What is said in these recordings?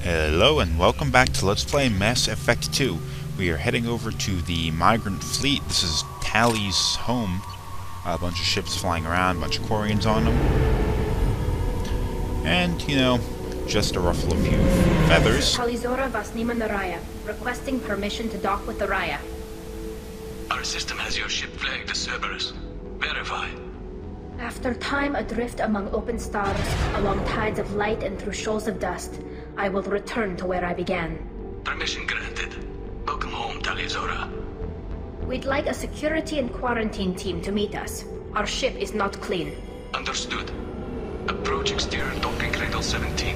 Hello and welcome back to Let's Play Mass Effect 2. We are heading over to the migrant fleet. This is Tali's home. A bunch of ships flying around, a bunch of Quarians on them. And, you know, just to ruffle a few feathers. Talizora Vasnima Naraya, requesting permission to dock with the Raya. Our system has your ship flagged as Cerberus. Verify. After time adrift among open stars, along tides of light and through shoals of dust, I will return to where I began. Permission granted. Welcome home, Talizora. We'd like a security and quarantine team to meet us. Our ship is not clean. Understood. Approach exterior docking cradle 17.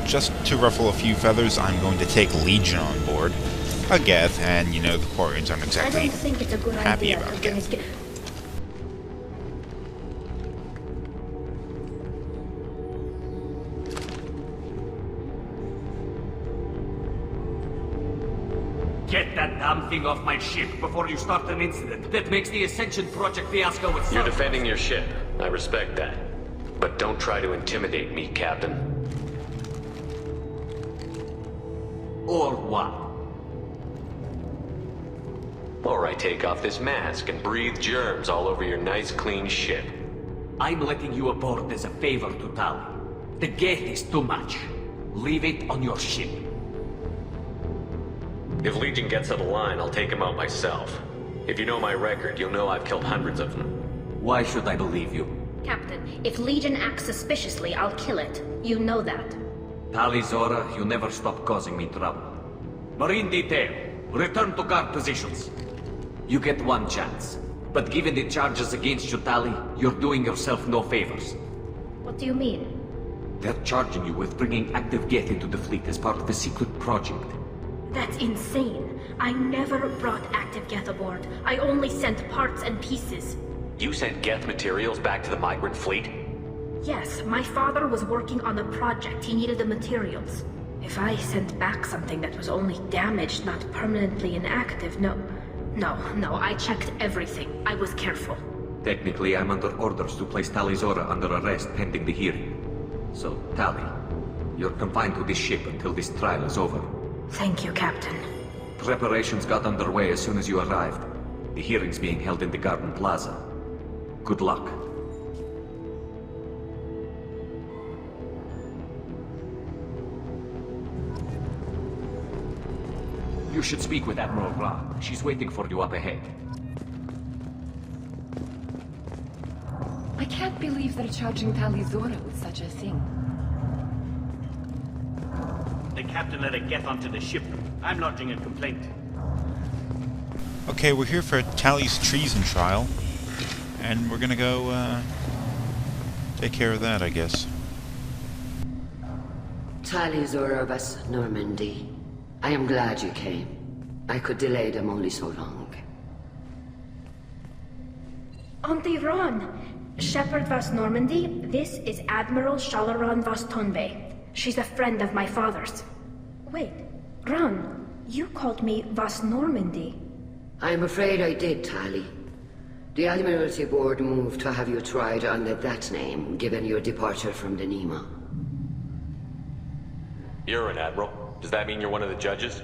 Just to ruffle a few feathers, I'm going to take Legion on board. A Geth, and, you know, the Quarians aren't exactly I don't think it's a good happy idea about to bring Geth. Get that damn thing off my ship before you start an incident that makes the Ascension Project fiasco itself. You're defending your ship. I respect that. But don't try to intimidate me, Captain. Or what? Or I take off this mask and breathe germs all over your nice, clean ship. I'm letting you aboard as a favor to Tali. The gate is too much. Leave it on your ship. If Legion gets out of line, I'll take him out myself. If you know my record, you'll know I've killed hundreds of them. Why should I believe you? Captain, if Legion acts suspiciously, I'll kill it. You know that. Talizora, you never stop causing me trouble. Marine detail, return to guard positions. You get one chance. But given the charges against you, Tali, you're doing yourself no favors. What do you mean? They're charging you with bringing active Geth into the fleet as part of a secret project. That's insane. I never brought active Geth aboard. I only sent parts and pieces. You sent Geth materials back to the migrant fleet? Yes, my father was working on a project. He needed the materials. If I sent back something that was only damaged, not permanently inactive, no, I checked everything. I was careful. Technically, I'm under orders to place Talizora under arrest pending the hearing. So, Tali, you're confined to this ship until this trial is over. Thank you, Captain. Preparations got underway as soon as you arrived. The hearing's being held in the Garden Plaza. Good luck. You should speak with Admiral Ra. She's waiting for you up ahead. I can't believe they're charging Talizora with such a thing. The captain let it get onto the ship. I'm lodging a complaint. Okay, we're here for Tali's treason trial. And we're gonna go, take care of that, I guess. Talizora Vas Normandy. I am glad you came. I could delay them only so long. Auntie Ron! Shepard Vas Normandy, this is Admiral Shalaran Vas Tonbe. She's a friend of my father's. Wait, Ron, you called me Vas Normandy. I'm afraid I did, Tali. The Admiralty Board moved to have you tried under that name, given your departure from the Nima. You're an admiral. Does that mean you're one of the judges?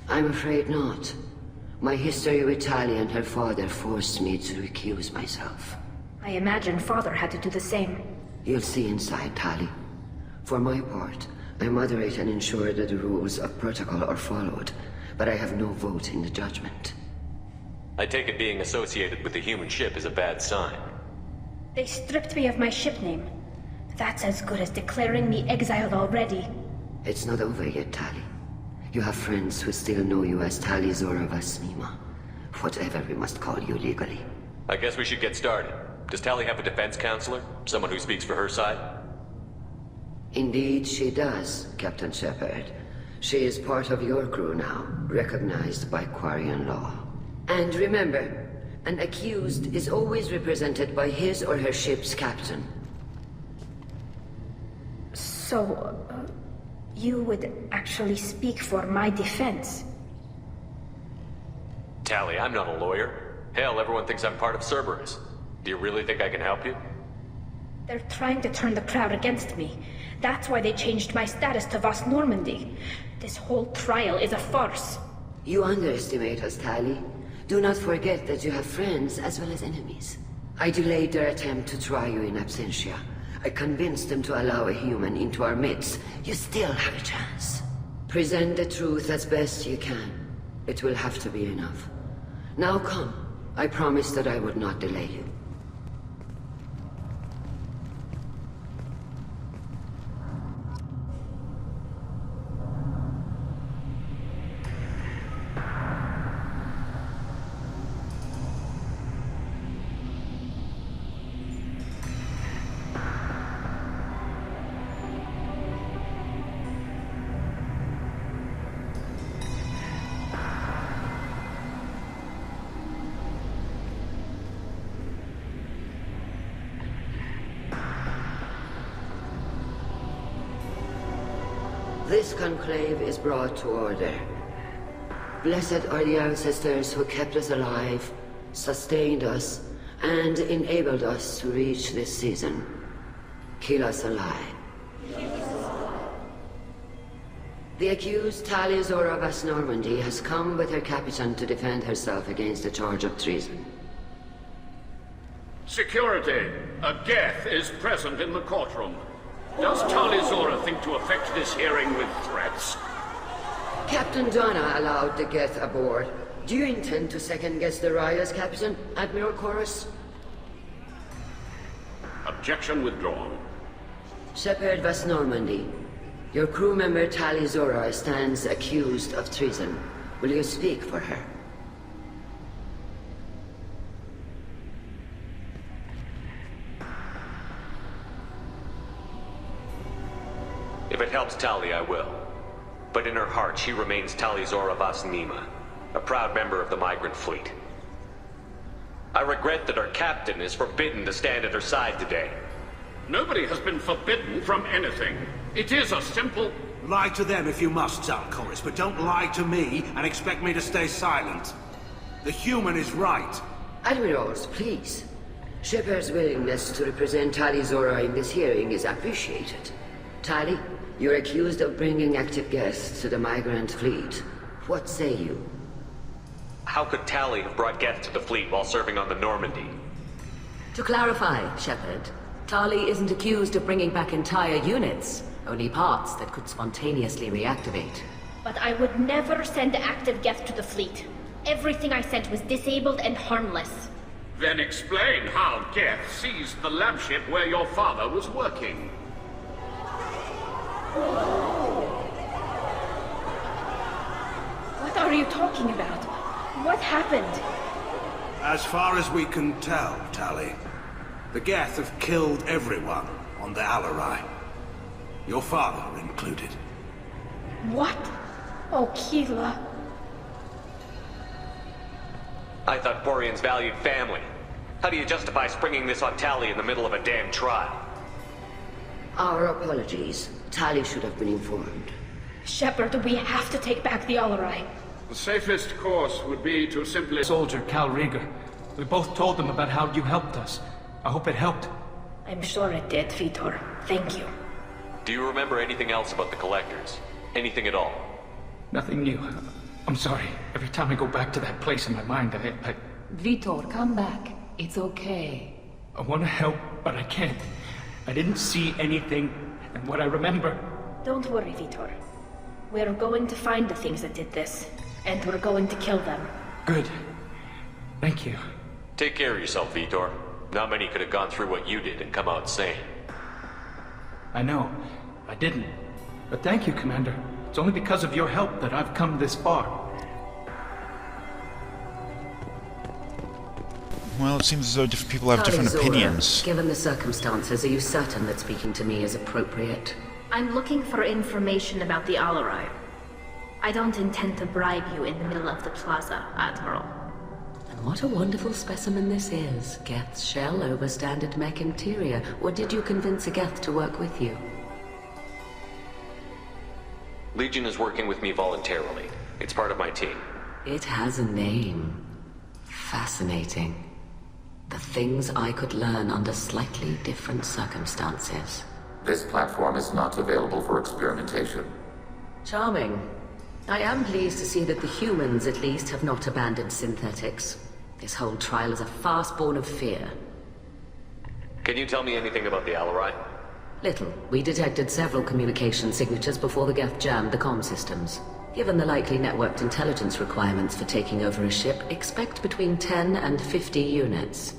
I'm afraid not. My history with Tali and her father forced me to recuse myself. I imagine father had to do the same. You'll see inside, Tali. For my part, I moderate and ensure that the rules of protocol are followed, but I have no vote in the judgment. I take it being associated with the human ship is a bad sign. They stripped me of my ship name. That's as good as declaring me exiled already. It's not over yet, Tali. You have friends who still know you as Talizora Vasnima. Whatever we must call you legally. I guess we should get started. Does Tali have a defense counselor? Someone who speaks for her side? Indeed she does, Captain Shepard. She is part of your crew now, recognized by Quarian law. And remember, an accused is always represented by his or her ship's captain. So, you would actually speak for my defense? Tali, I'm not a lawyer. Hell, everyone thinks I'm part of Cerberus. Do you really think I can help you? They're trying to turn the crowd against me. That's why they changed my status to Vos Normandy. This whole trial is a farce. You underestimate us, Tali. Do not forget that you have friends as well as enemies. I delayed their attempt to try you in absentia. I convinced them to allow a human into our midst. You still have a chance. Present the truth as best you can. It will have to be enough. Now come. I promised that I would not delay you. This conclave is brought to order. Blessed are the ancestors who kept us alive, sustained us, and enabled us to reach this season. Kill us alive. The accused Tali Zora Vas Normandy has come with her captain to defend herself against a charge of treason. Security! A Geth is present in the courtroom. Does Tali Zora think to affect this hearing with threats? Captain Donna allowed the Geth aboard. Do you intend to second-guess the Raya's captain, Admiral Chorus? Objection withdrawn. Shepard Vas Normandy, your crew member Tali Zora stands accused of treason. Will you speak for her? If it helps Tali, I will. But in her heart, she remains Tali Zora Vas Nima, a proud member of the migrant fleet. I regret that our captain is forbidden to stand at her side today. Nobody has been forbidden from anything. It is a simple... Lie to them if you must, Zalcoris, but don't lie to me and expect me to stay silent. The human is right. Admirals, please. Shepard's willingness to represent Tali Zora in this hearing is appreciated. Tali, you're accused of bringing active guests to the migrant fleet. What say you? How could Tali have brought Geth to the fleet while serving on the Normandy? To clarify, Shepard, Tali isn't accused of bringing back entire units, only parts that could spontaneously reactivate. But I would never send active Geth to the fleet. Everything I sent was disabled and harmless. Then explain how Geth seized the lab ship where your father was working. What are you talking about? What happened? As far as we can tell, Tali, the Geth have killed everyone on the Alarai. Your father included. What? Oh, Keela. I thought Quarians valued family. How do you justify springing this on Tali in the middle of a damn trial? Our apologies. Tali should have been informed. Shepard, we have to take back the Alarai. The safest course would be to simply... Soldier, Cal Rieger. We both told them about how you helped us. I hope it helped. I'm sure it did, Vitor. Thank you. Do you remember anything else about the Collectors? Anything at all? Nothing new. I'm sorry. Every time I go back to that place in my mind, I... Vitor, come back. It's okay. I want to help, but I can't. I didn't see anything, and what I remember... Don't worry, Vitor. We're going to find the things that did this, and we're going to kill them. Good. Thank you. Take care of yourself, Vitor. Not many could have gone through what you did and come out sane. I know. I didn't. But thank you, Commander. It's only because of your help that I've come this far. Well, it seems as though different people have different opinions. Given the circumstances, are you certain that speaking to me is appropriate? I'm looking for information about the Alarai. I don't intend to bribe you in the middle of the plaza, Admiral. And what a wonderful specimen this is. Geth's shell over standard mech interior. Or did you convince a Geth to work with you? Legion is working with me voluntarily. It's part of my team. It has a name. Fascinating. The things I could learn under slightly different circumstances. This platform is not available for experimentation. Charming. I am pleased to see that the humans, at least, have not abandoned synthetics. This whole trial is a farce born of fear. Can you tell me anything about the Alarai? Little. We detected several communication signatures before the Geth jammed the comm systems. Given the likely networked intelligence requirements for taking over a ship, expect between 10 and 50 units.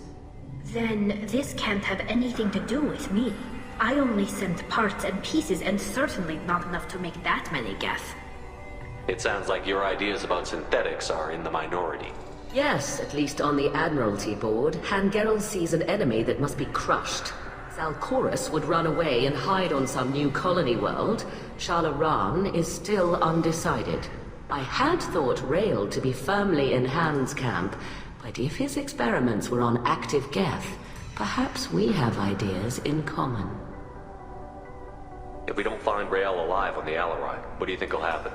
Then this can't have anything to do with me. I only sent parts and pieces, and certainly not enough to make that many Geth. It sounds like your ideas about synthetics are in the minority. Yes, at least on the Admiralty board, Hangerel sees an enemy that must be crushed. Zalcorus would run away and hide on some new colony world. Shalaran is still undecided. I had thought Rael to be firmly in Han's camp, but if his experiments were on active Geth, perhaps we have ideas in common. If we don't find Rael alive on the Alarai, what do you think will happen?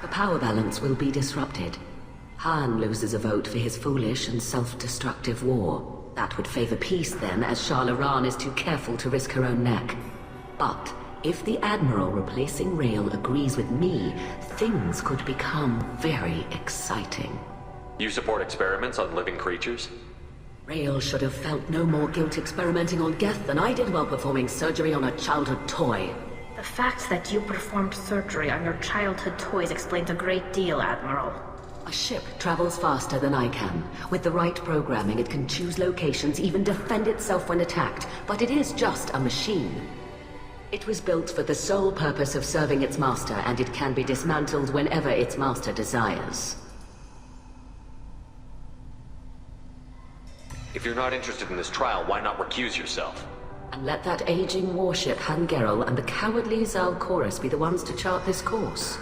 The power balance will be disrupted. Han loses a vote for his foolish and self-destructive war. That would favor peace then, as Shalaran is too careful to risk her own neck. But if the Admiral replacing Rael agrees with me, things could become very exciting. You support experiments on living creatures? Rael should have felt no more guilt experimenting on Geth than I did while performing surgery on a childhood toy. The fact that you performed surgery on your childhood toys explains a great deal, Admiral. A ship travels faster than I can. With the right programming, it can choose locations, even defend itself when attacked. But it is just a machine. It was built for the sole purpose of serving its master, and it can be dismantled whenever its master desires. If you're not interested in this trial, why not recuse yourself? And let that aging warship Hangerel and the cowardly Zalcorus be the ones to chart this course?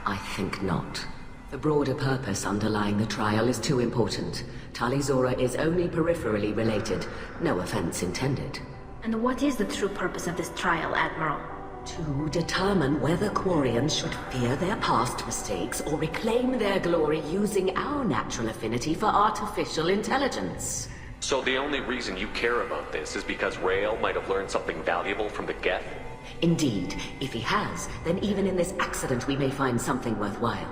I think not. The broader purpose underlying the trial is too important. Tali Zora is only peripherally related. No offense intended. And what is the true purpose of this trial, Admiral? To determine whether Quarians should fear their past mistakes or reclaim their glory using our natural affinity for artificial intelligence. So the only reason you care about this is because Rael might have learned something valuable from the Geth? Indeed. If he has, then even in this accident we may find something worthwhile.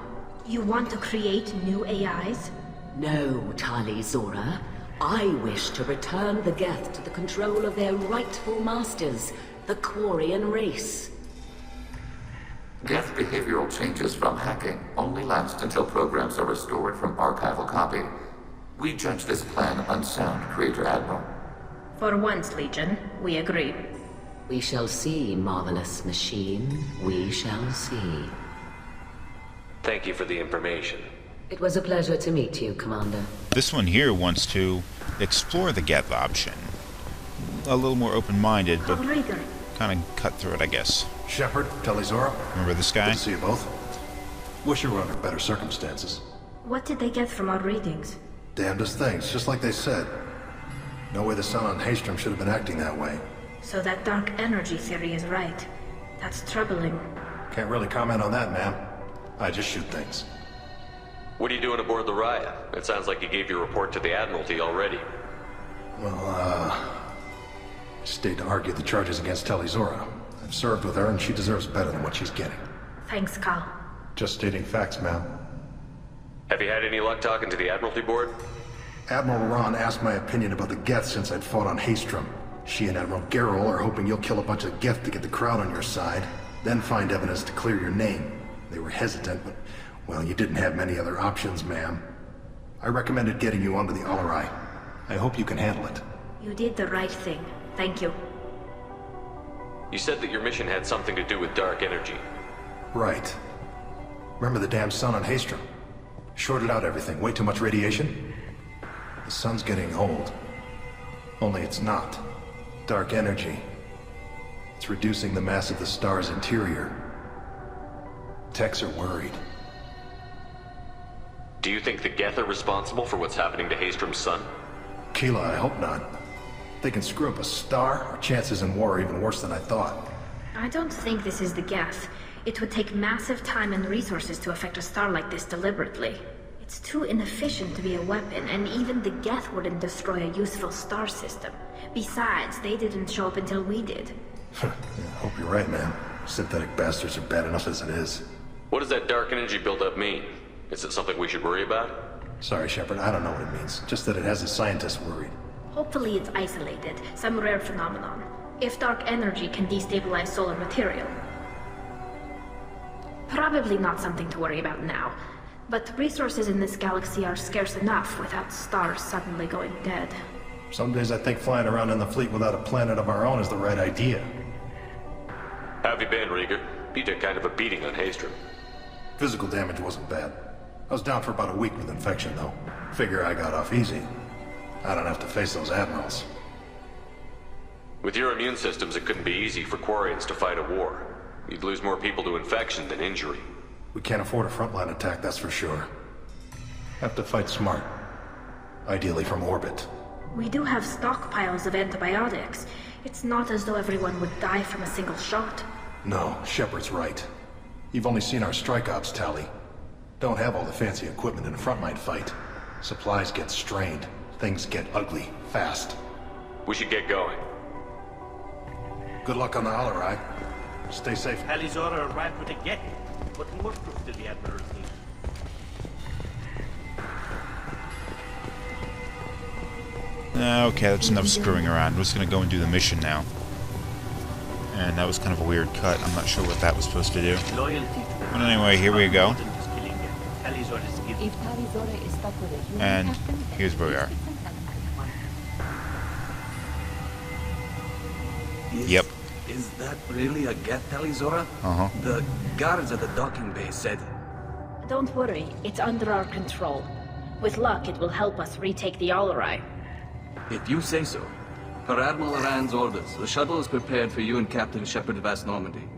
You want to create new AIs? No, Tali Zora. I wish to return the Geth to the control of their rightful masters, the Quarian race. Geth behavioral changes from hacking only last until programs are restored from archival copy. We judge this plan unsound, Creator Admiral. For once, Legion, we agree. We shall see, marvelous machine. We shall see. Thank you for the information. It was a pleasure to meet you, Commander. This one here wants to explore the Geth option. A little more open-minded, but kind of cutthroat, I guess. Shepard, Tali Zora. Remember this guy? Good to see you both. Wish you were under better circumstances. What did they get from our readings? Damnedest things, just like they said. No way the sun on Haystrom should have been acting that way. So that dark energy theory is right. That's troubling. Can't really comment on that, ma'am. I just shoot things. What are you doing aboard the Raya? It sounds like you gave your report to the Admiralty already. Well, stayed to argue the charges against Tali Zora. I've served with her and she deserves better than what she's getting. Thanks, Cal. Just stating facts, ma'am. Have you had any luck talking to the Admiralty board? Admiral Ron asked my opinion about the Geth since I'd fought on Haystrom. She and Admiral Garrel are hoping you'll kill a bunch of Geth to get the crowd on your side, then find evidence to clear your name. They were hesitant, but, well, you didn't have many other options, ma'am. I recommended getting you onto the Alarai. I hope you can handle it. You did the right thing. Thank you. You said that your mission had something to do with dark energy. Right. Remember the damn sun on Haystrom? Shorted out everything. Way too much radiation? The sun's getting old. Only it's not. Dark energy. It's reducing the mass of the star's interior. Techs are worried. Do you think the Geth are responsible for what's happening to Haystrom's sun? Keela, I hope not. If they can screw up a star, our chances in war are even worse than I thought. I don't think this is the Geth. It would take massive time and resources to affect a star like this deliberately. It's too inefficient to be a weapon, and even the Geth wouldn't destroy a useful star system. Besides, they didn't show up until we did. Yeah, hope you're right, man. Synthetic bastards are bad enough as it is. What does that dark energy buildup mean? Is it something we should worry about? Sorry, Shepard, I don't know what it means. Just that it has the scientists worried. Hopefully it's isolated, some rare phenomenon. If dark energy can destabilize solar material. Probably not something to worry about now. But resources in this galaxy are scarce enough without stars suddenly going dead. Some days I think flying around in the fleet without a planet of our own is the right idea. How have you been, Rieger? You took kind of a beating on Haystrom. Physical damage wasn't bad. I was down for about a week with infection, though. Figure I got off easy. I don't have to face those admirals. With your immune systems, it couldn't be easy for Quarians to fight a war. You'd lose more people to infection than injury. We can't afford a frontline attack, that's for sure. Have to fight smart. Ideally from orbit. We do have stockpiles of antibiotics. It's not as though everyone would die from a single shot. No, Shepard's right. You've only seen our strike ops, Tali. Don't have all the fancy equipment in a frontline fight. Supplies get strained. Things get ugly, fast. We should get going. Good luck on the Alarai. Stay safe. Tali Zora arrived with a Geth. What more proof did the Admirals need? Okay, that's enough screwing around. We're just gonna go and do the mission now. And that was kind of a weird cut. I'm not sure what that was supposed to do. But anyway, here we go. And here's where we are. Yep. Is that really a Geth, Tali Zora? Uh-huh. The guards at the docking bay said... Don't worry, it's under our control. With luck, it will help us retake the Alarai. If you say so. Per Admiral Aran's orders, the shuttle is prepared for you and Captain Shepard of Vast Normandy.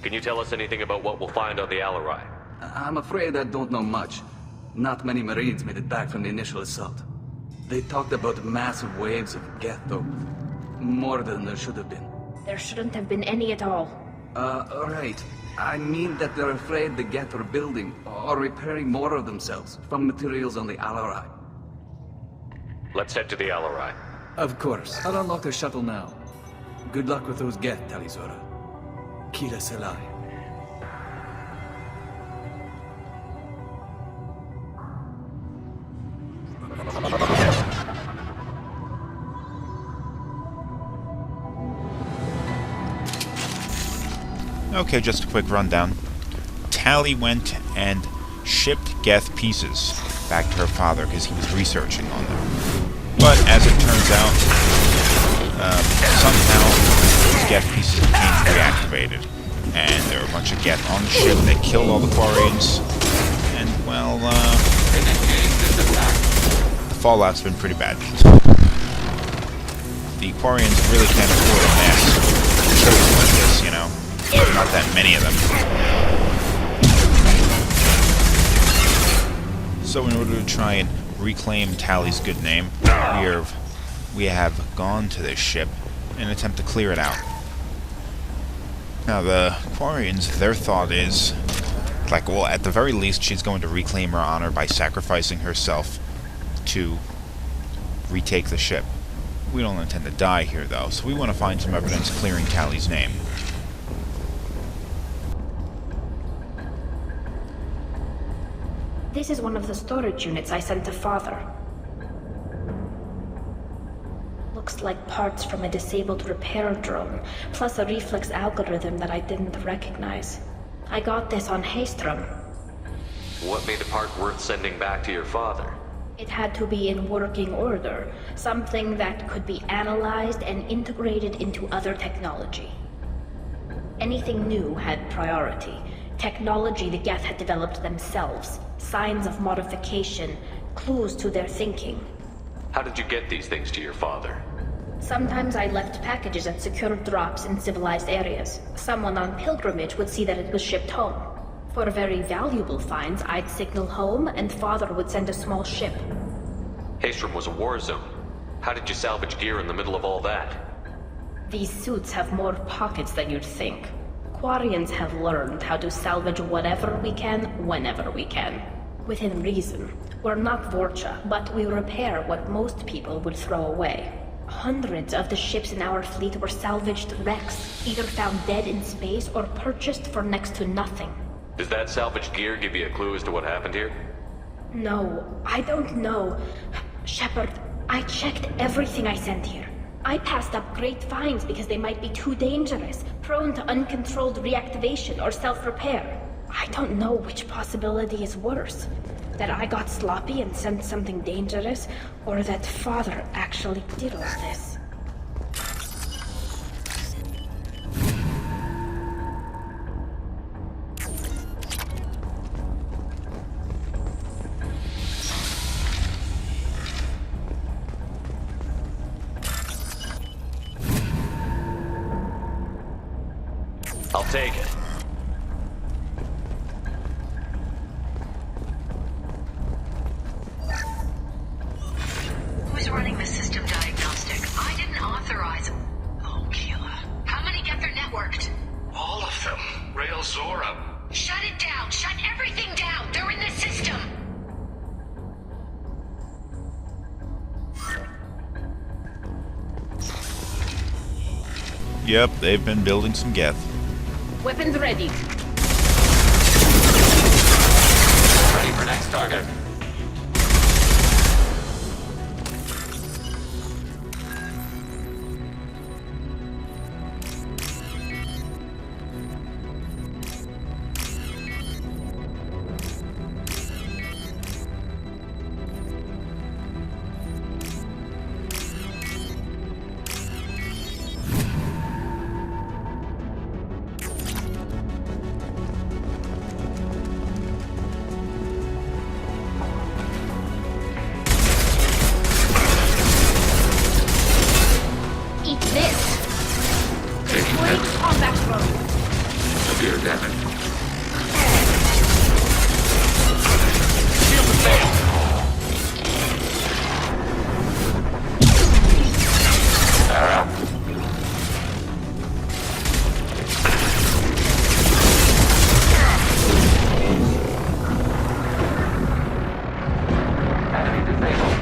Can you tell us anything about what we'll find on the Alarai? I'm afraid I don't know much. Not many Marines made it back from the initial assault. They talked about massive waves of Geth, though. More than there should have been. There shouldn't have been any at all. Right. I mean that they're afraid the Geth are building or repairing more of themselves from materials on the Alarai. Let's head to the Alarai. Of course. I'll unlock the shuttle now. Good luck with those Geth, Tali Zora. Kira Selai. Okay, just a quick rundown. Tali went and shipped Geth pieces back to her father because he was researching on them. But as it turns out, somehow these Geth pieces became reactivated. And there were a bunch of Geth on the ship. They killed all the Quarians. And, well, the fallout's been pretty bad. The Quarians really can't afford a mass killing like this, you know. There are not that many of them. So in order to try and reclaim Tali's good name, we have gone to this ship in an attempt to clear it out. Now the Quarians, their thought is, like, well, at the very least she's going to reclaim her honor by sacrificing herself to retake the ship. We don't intend to die here, though, so we want to find some evidence clearing Tali's name. This is one of the storage units I sent to Father. Looks like parts from a disabled repair drone, plus a reflex algorithm that I didn't recognize. I got this on Haystrom. What made the part worth sending back to your father? It had to be in working order, something that could be analyzed and integrated into other technology. Anything new had priority. Technology the Geth had developed themselves, signs of modification, clues to their thinking. How did you get these things to your father? Sometimes I left packages at secure drops in civilized areas. Someone on pilgrimage would see that it was shipped home. For very valuable finds, I'd signal home, and Father would send a small ship. Haystrom was a war zone. How did you salvage gear in the middle of all that? These suits have more pockets than you'd think. Quarians have learned how to salvage whatever we can, whenever we can. Within reason. We're not Vorcha, but we repair what most people would throw away. Hundreds of the ships in our fleet were salvaged wrecks, either found dead in space or purchased for next to nothing. Does that salvaged gear give you a clue as to what happened here? No, I don't know. Shepard, I checked everything I sent here. I passed up great finds because they might be too dangerous, prone to uncontrolled reactivation or self-repair. I don't know which possibility is worse. That I got sloppy and sent something dangerous, or that Father actually did all this. I'll take it. Who's running the system diagnostic? I didn't authorize it. Oh, killer. How many Geth are networked? All of them. Rail Zora. Shut it down! Shut everything down! They're in the system! Yep, they've been building some Geth. Weapons ready. Ready for next target. Severe damage. Shield failed. Arrow. Enemy disabled.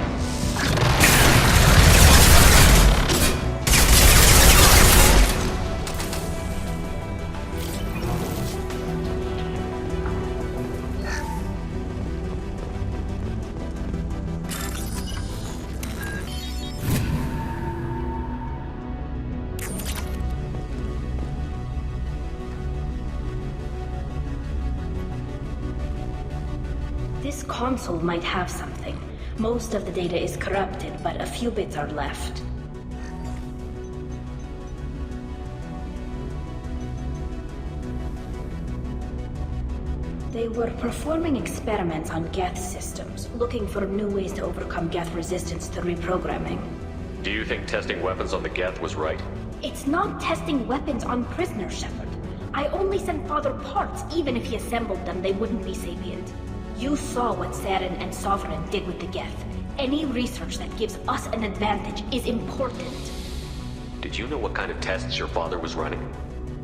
This console might have something. Most of the data is corrupted, but a few bits are left. They were performing experiments on Geth systems, looking for new ways to overcome Geth resistance to reprogramming. Do you think testing weapons on the Geth was right? It's not testing weapons on prisoners, Shepard. I only sent Father parts. Even if he assembled them, they wouldn't be sapient. You saw what Saren and Sovereign did with the Geth. Any research that gives us an advantage is important. Did you know what kind of tests your father was running?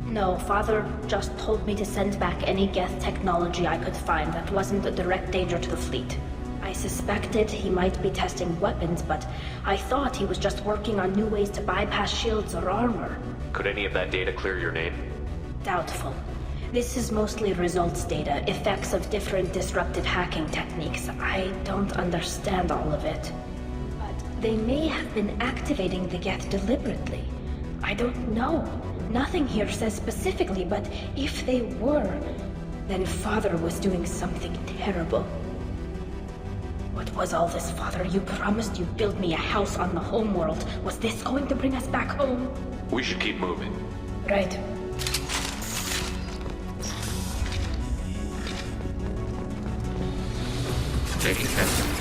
No, Father just told me to send back any Geth technology I could find that wasn't a direct danger to the fleet. I suspected he might be testing weapons, but I thought he was just working on new ways to bypass shields or armor. Could any of that data clear your name? Doubtful. This is mostly results data, effects of different disruptive hacking techniques. I don't understand all of it. But they may have been activating the Geth deliberately. I don't know. Nothing here says specifically, but if they were, then Father was doing something terrible. What was all this, Father? You promised you'd build me a house on the homeworld. Was this going to bring us back home? We should keep moving. Right. Taking testing.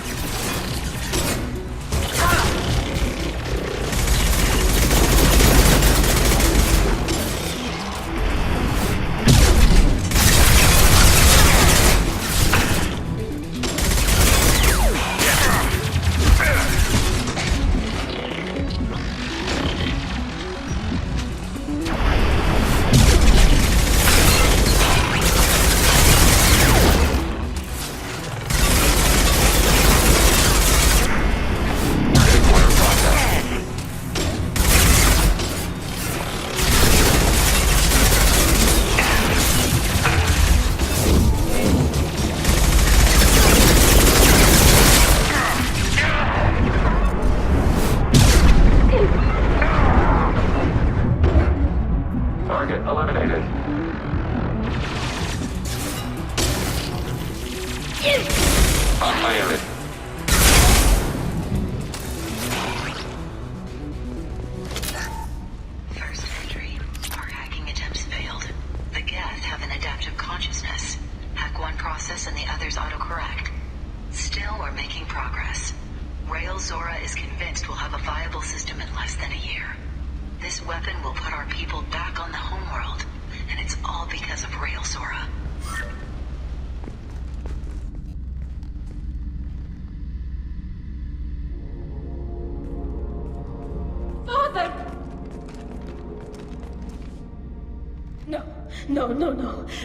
Fire. First entry. Our hacking attempts failed. The Geth have an adaptive consciousness. Hack one process and the others autocorrect. Still, we're making progress. Rail Zora is convinced we'll have a viable system in less than a year. This weapon will put our people back on the homeworld, and it's all because of Rail Zora. Father! No.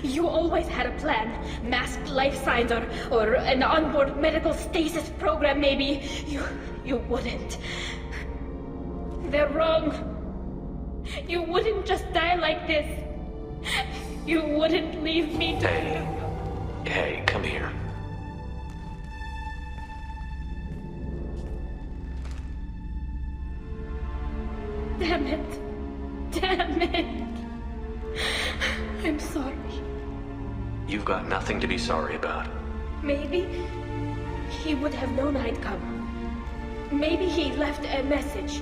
You always had a plan. Masked life signs or an onboard medical stasis program, maybe. You wouldn't. They're wrong. You wouldn't just die like this. You wouldn't leave me to... Hey, come here. Damn it. I'm sorry. You've got nothing to be sorry about. Maybe he would have known I'd come. Maybe he left a message.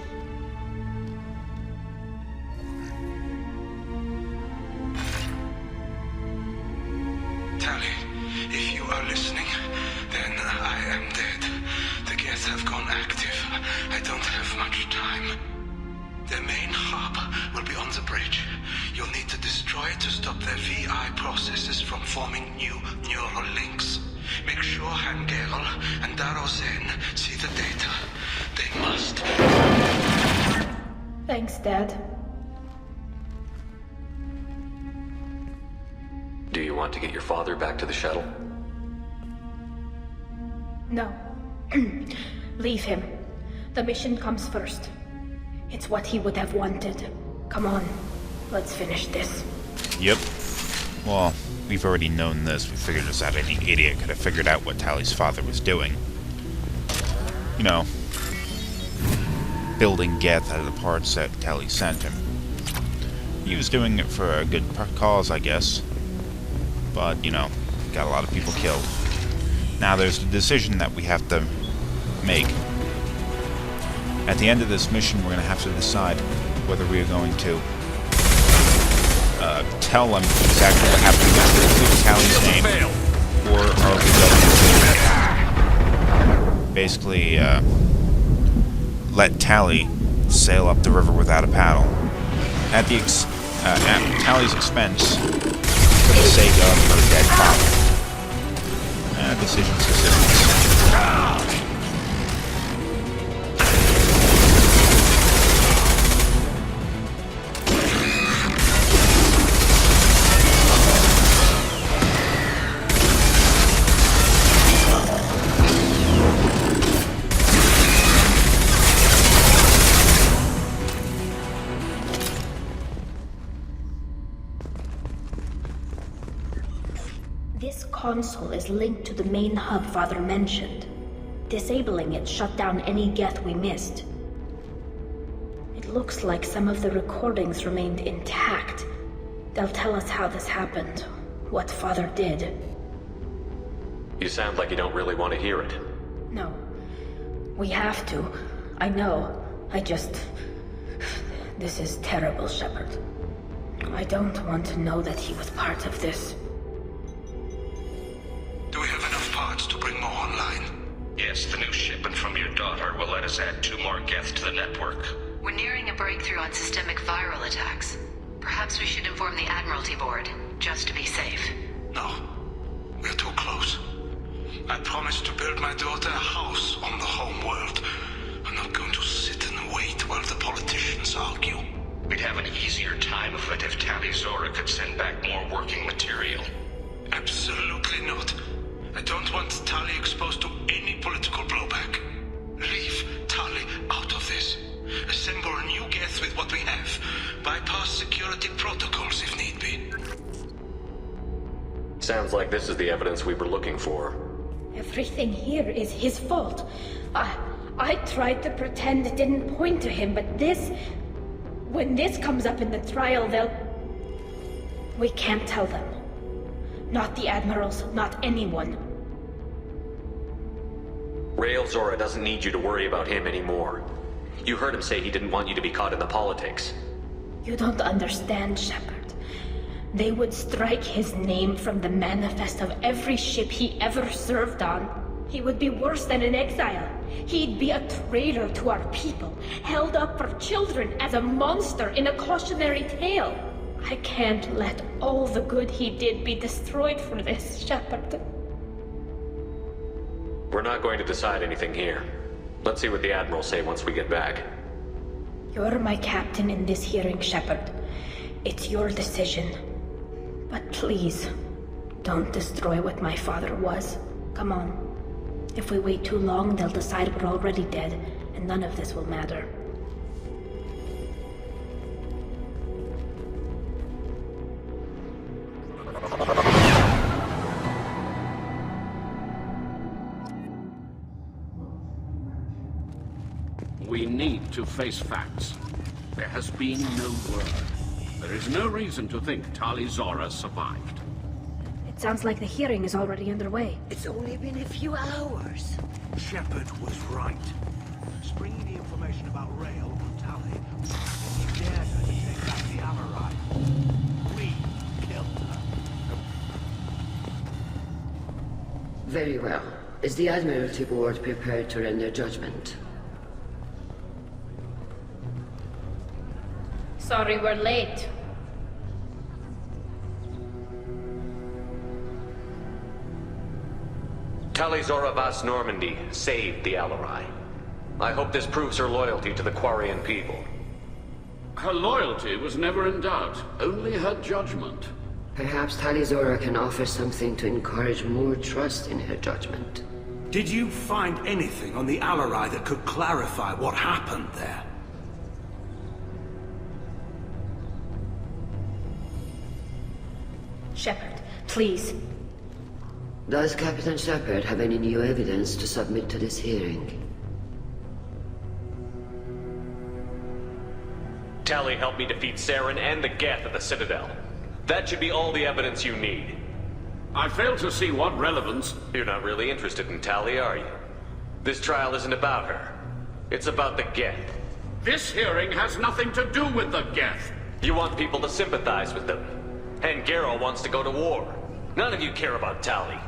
Tali, if you are listening, then I am dead. The Geth have gone active. I don't have much time. Their main hub will be on the bridge. You'll need to destroy it to stop their VI processes from forming new neural links. Make sure Geralt and Darozen see the data. They must. Thanks, Dad. Do you want to get your father back to the shuttle? No. Leave him. The mission comes first. It's what he would have wanted. Come on, let's finish this. Yep. Well, we've already known this. We figured this out. Any idiot could have figured out what Tali's father was doing. You know, building Geth out of the parts that Tali sent him. He was doing it for a good cause, I guess. But, you know, got a lot of people killed. Now there's the decision that we have to make. At the end of this mission, we're going to have to decide whether we are going to tell them exactly what happened, include Tali's name, or are we going to basically let Tali sail up the river without a paddle at Tali's expense for the sake of her dead father. Decisions. This console is linked to the main hub Father mentioned. Disabling it shut down any Geth we missed. It looks like some of the recordings remained intact. They'll tell us how this happened, what Father did. You sound like you don't really want to hear it. No. We have to. I know. This is terrible, Shepard. I don't want to know that he was part of this. Do we have enough parts to bring more online? Yes, the new shipment from your daughter will let us add 2 more Geth to the network. We're nearing a breakthrough on systemic viral attacks. Perhaps we should inform the Admiralty Board, just to be safe. No. We're too close. I promised to build my daughter a house on the home world. I'm not going to sit and wait while the politicians argue. We'd have an easier time of it if Tali Zora could send back more working material. Absolutely not. I don't want Tali exposed to any political blowback. Leave Tali out of this. Assemble a new Geth with what we have. Bypass security protocols if need be. Sounds like this is the evidence we were looking for. Everything here is his fault. I tried to pretend it didn't point to him, but this... When this comes up in the trial, they'll... We can't tell them. Not the admirals, not anyone. Rail Zora doesn't need you to worry about him anymore. You heard him say he didn't want you to be caught in the politics. You don't understand, Shepard. They would strike his name from the manifest of every ship he ever served on. He would be worse than an exile. He'd be a traitor to our people, held up for children as a monster in a cautionary tale. I can't let all the good he did be destroyed for this, Shepard. We're not going to decide anything here. Let's see what the Admiral say once we get back. You're my captain in this hearing, Shepard. It's your decision. But please, don't destroy what my father was. Come on. If we wait too long, they'll decide we're already dead, and none of this will matter. We need to face facts. There has been no word. There is no reason to think Tali Zora survived. It sounds like the hearing is already underway. It's only been a few hours. Shepard was right. Springing the information about Rail on Tali. He dared her to take back the Amarai. We killed her. Very well. Is the Admiralty Board prepared to render judgment? Sorry we're late. Tali Zora Vas Normandy saved the Alarai. I hope this proves her loyalty to the Quarian people. Her loyalty was never in doubt, only her judgment. Perhaps Tali Zora can offer something to encourage more trust in her judgment. Did you find anything on the Alarai that could clarify what happened there? Shepard, please. Does Captain Shepard have any new evidence to submit to this hearing? Tali helped me defeat Saren and the Geth at the Citadel. That should be all the evidence you need. I fail to see what relevance... You're not really interested in Tali, are you? This trial isn't about her. It's about the Geth. This hearing has nothing to do with the Geth. You want people to sympathize with them. And Geralt wants to go to war. None of you care about Tali.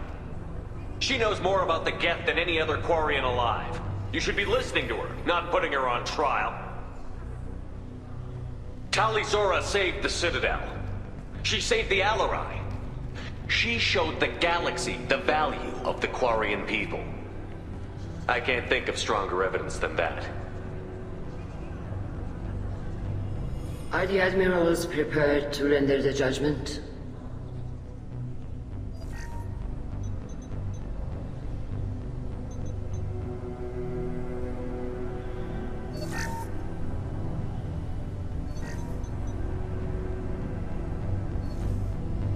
She knows more about the Geth than any other Quarian alive. You should be listening to her, not putting her on trial. Tali Zora saved the Citadel. She saved the Alarai. She showed the galaxy the value of the Quarian people. I can't think of stronger evidence than that. Are the Admirals prepared to render the judgment?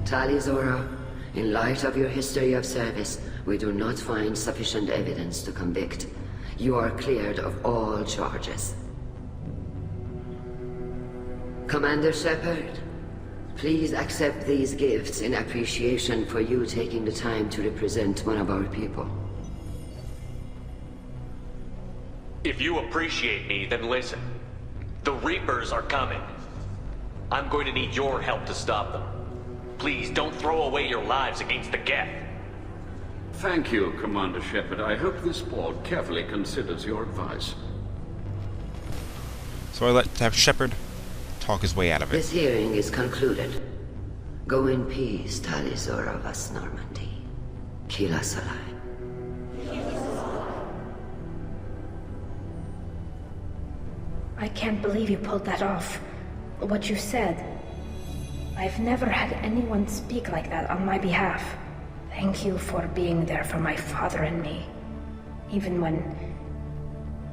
Tali Zora, in light of your history of service, we do not find sufficient evidence to convict. You are cleared of all charges. Commander Shepard, please accept these gifts in appreciation for you taking the time to represent one of our people. If you appreciate me, then listen. The Reapers are coming. I'm going to need your help to stop them. Please don't throw away your lives against the Geth. Thank you, Commander Shepard. I hope this board carefully considers your advice. So I let Shepard talk his way out of it. This hearing is concluded. Go in peace, Tali Zora Vas Normandy. Kila Salai. I can't believe you pulled that off. What you said. I've never had anyone speak like that on my behalf. Thank you for being there for my father and me. Even when...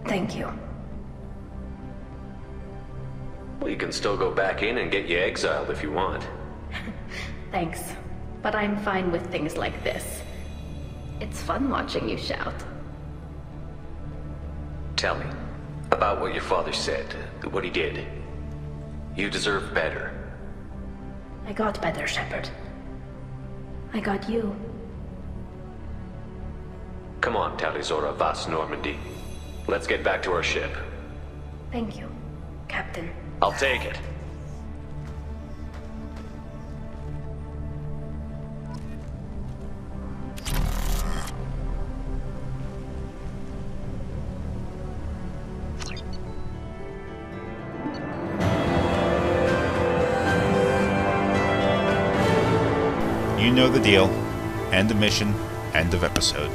Thank you. Well, you can still go back in and get you exiled if you want. Thanks. But I'm fine with things like this. It's fun watching you shout. Tell me about what your father said, what he did. You deserve better. I got better, Shepard. I got you. Come on, Tali Zora Vas Normandy. Let's get back to our ship. Thank you, Captain. I'll take it. You know the deal. End of mission, end of episode.